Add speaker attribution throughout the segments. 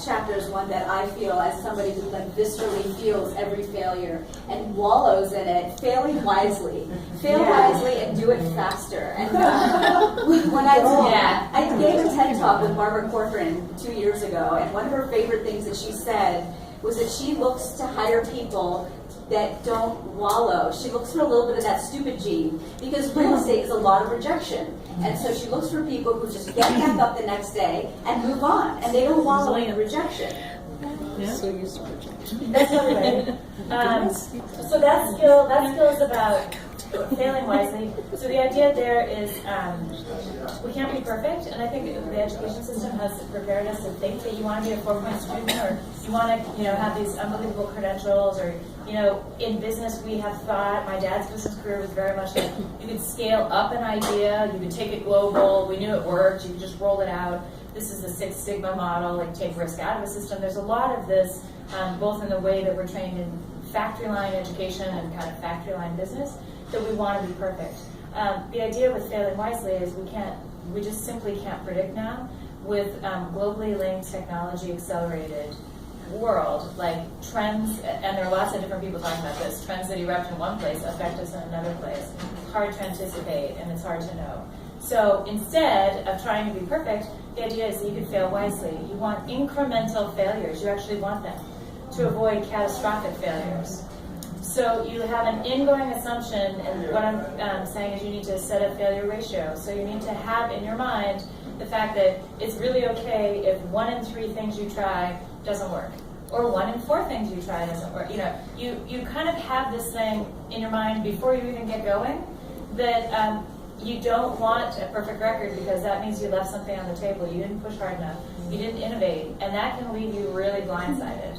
Speaker 1: next chapter is one that I feel, as somebody who like viscerally feels every failure and wallows in it, failing wisely. Fail wisely and do it faster. And when I gave a TED Talk with Barbara Corcoran 2 years ago, and one of her favorite things that she said was that she looks to hire people that don't wallow. She looks for a little bit of that stupid gene, because real estate is a lot of rejection. And so she looks for people who just get back up the next day and move on, and they don't wallow in the rejection.
Speaker 2: Yeah. So used to rejection.
Speaker 3: That's totally right. So that skill is about failing wisely. So the idea there is we can't be perfect, and I think the education system has prepared us to think that you want to be a 4-point student, or you want to have these unbelievable credentials, or in business we have thought, my dad's business career was very much like you could scale up an idea, you could take it global, we knew it worked, you could just roll it out. This is the Six Sigma model, like take risk out of the system. There's a lot of this, both in the way that we're trained in factory line education and kind of factory line business, that we want to be perfect. The idea with failing wisely is we just simply can't predict now with globally linked technology accelerated world, like trends, and there are lots of different people talking about this, trends that erupt in one place affect us in another place. It's hard to anticipate and it's hard to know. So instead of trying to be perfect, the idea is that you can fail wisely. You want incremental failures. You actually want them to avoid catastrophic failures. So you have an ingoing assumption, and what I'm saying is you need to set a failure ratio. So you need to have in your mind the fact that it's really okay if 1 in 3 things you try doesn't work, or 1 in 4 things you try doesn't work. You kind of have this thing in your mind before you even get going that you don't want a perfect record, because that means you left something on the table. You didn't push hard enough. You didn't innovate, and that can leave you really blindsided.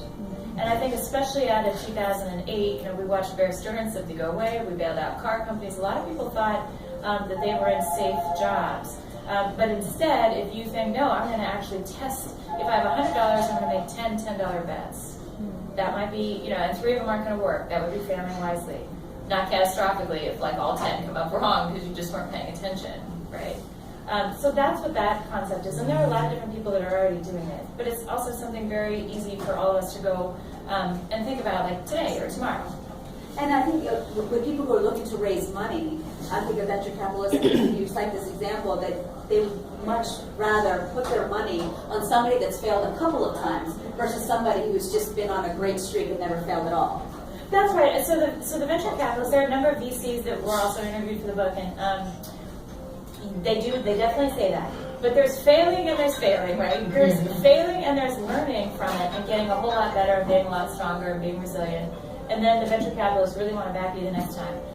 Speaker 3: And I think especially out of 2008, we watched Bear Stearns said to go away. We bailed out car companies. A lot of people thought that they were in safe jobs. But instead, if you think, no, I'm going to actually test. If I have $100, I'm going to make 10 $10 bets. That might be, and 3 of them aren't going to work. That would be failing wisely. Not catastrophically if like all 10 come up wrong because you just weren't paying attention, right? So that's what that concept is. And there are a lot of different people that are already doing it. But it's also something very easy for all of us to go and think about, like today or tomorrow.
Speaker 1: And I think with people who are looking to raise money, I think a venture capitalist, you cite this example, that they would much rather put their money on somebody that's failed a couple of times versus somebody who's just been on a great streak and never failed at all.
Speaker 3: That's right. So the venture capitalists, there are a number of VCs that were also interviewed for the book, and they definitely say that. But there's failing and there's failing, right? There's failing and there's learning from it and getting a whole lot better and getting a lot stronger and being resilient. And then the venture capitalists really want to back you the next time.